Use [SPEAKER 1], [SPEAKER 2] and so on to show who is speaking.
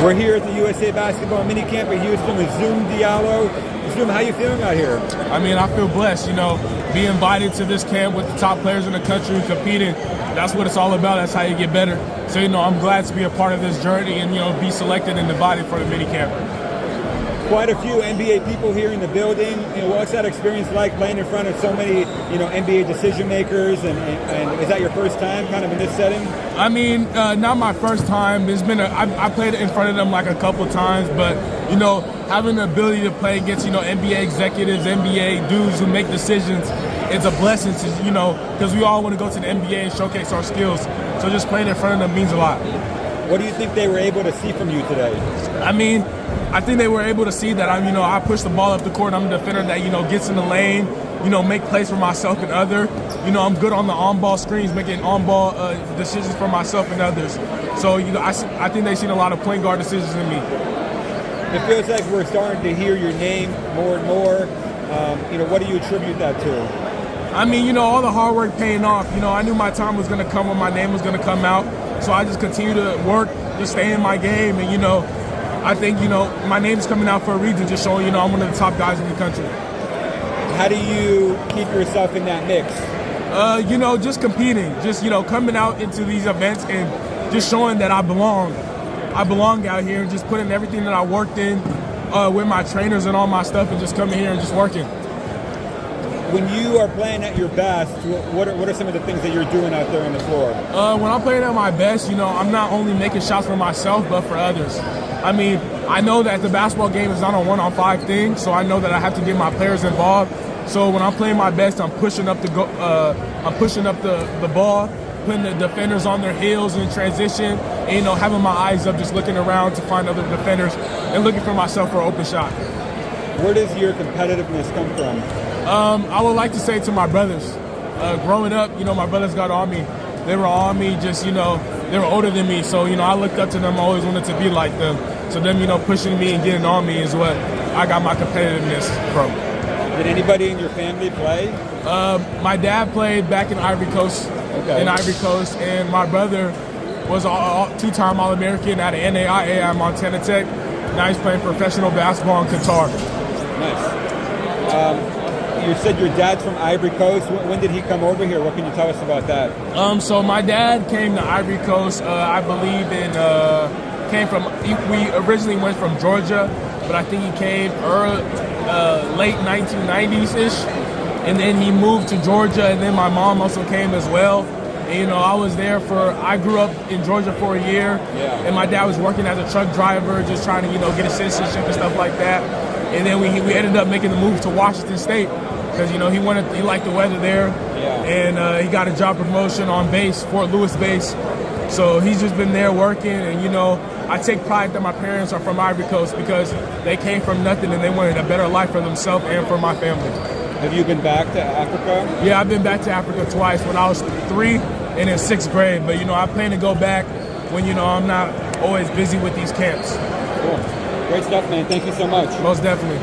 [SPEAKER 1] We're here at the USA Basketball Minicamp in Houston with Zoom Diallo. Zoom, how you feeling out here?
[SPEAKER 2] I mean, I feel blessed, being invited to this camp with the top players in the country competing. That's what it's all about. That's how you get better. So, I'm glad to be a part of this journey and, be selected and invited for the minicamp.
[SPEAKER 1] Quite a few NBA people here in the building. What's that experience like playing in front of so many, NBA decision makers? And is that your first time kind of in this setting?
[SPEAKER 2] I mean, not my first time. I played in front of them like a couple times, but, having the ability to play against, NBA executives, NBA dudes who make decisions, it's a blessing to, because we all want to go to the NBA and showcase our skills. So just playing in front of them means a lot.
[SPEAKER 1] What do you think they were able to see from you today?
[SPEAKER 2] I mean, I think they were able to see that I push the ball up the court. I'm a defender that, gets in the lane, make plays for myself and other. I'm good on the on-ball screens, making on-ball decisions for myself and others. So, I think they've seen a lot of point guard decisions in me.
[SPEAKER 1] It feels like we're starting to hear your name more and more. What do you attribute that to?
[SPEAKER 2] I mean, all the hard work paying off. I knew my time was going to come when my name was going to come out. So I just continue to work, just stay in my game. And, I think, my name's coming out for a reason, just showing, I'm one of the top guys in the country.
[SPEAKER 1] How do you keep yourself in that mix?
[SPEAKER 2] Just competing, just, coming out into these events and just showing that I belong. I belong out here and just putting everything that I worked in with my trainers and all my stuff and just coming here and just working.
[SPEAKER 1] When you are playing at your best, what are some of the things that you're doing out there on the floor?
[SPEAKER 2] When I'm playing at my best, I'm not only making shots for myself, but for others. I mean, I know that the basketball game is not a one-on-5 thing, so I know that I have to get my players involved. So when I'm playing my best, I'm pushing up the ball, putting the defenders on their heels in transition, and having my eyes up, just looking around to find other defenders and looking for myself for an open shot.
[SPEAKER 1] Where does your competitiveness come from?
[SPEAKER 2] I would like to say to my brothers. Growing up, my brothers got on me. They were on me, just, they were older than me. So, I looked up to them. I always wanted to be like them. So them, pushing me and getting on me is what I got my competitiveness from.
[SPEAKER 1] Did anybody in your family play?
[SPEAKER 2] My dad played back in Ivory Coast.
[SPEAKER 1] Okay.
[SPEAKER 2] In Ivory Coast. And my brother was a two-time All-American at an NAIA at Montana Tech. Now he's playing professional basketball in Qatar.
[SPEAKER 1] Nice. You said your dad's from Ivory Coast. When did he come over here? What can you tell us about that?
[SPEAKER 2] So my dad came to Ivory Coast, I believe we originally went from Georgia, but I think he came late 1990s-ish. And then he moved to Georgia, and then my mom also came as well. And, I grew up in Georgia for a year, and my dad was working as a truck driver, just trying to, get a citizenship and stuff like that. And then we ended up making the move to Washington State because, he liked the weather there.
[SPEAKER 1] Yeah.
[SPEAKER 2] And he got a job promotion on base, Fort Lewis base. So he's just been there working. And, I take pride that my parents are from Ivory Coast because they came from nothing and they wanted a better life for themselves and for my family.
[SPEAKER 1] Have you been back to Africa?
[SPEAKER 2] Yeah, I've been back to Africa twice when I was 3 and in 6th grade. But, I plan to go back when, I'm not always busy with these camps.
[SPEAKER 1] Cool. Great stuff, man. Thank you so much.
[SPEAKER 2] Most definitely.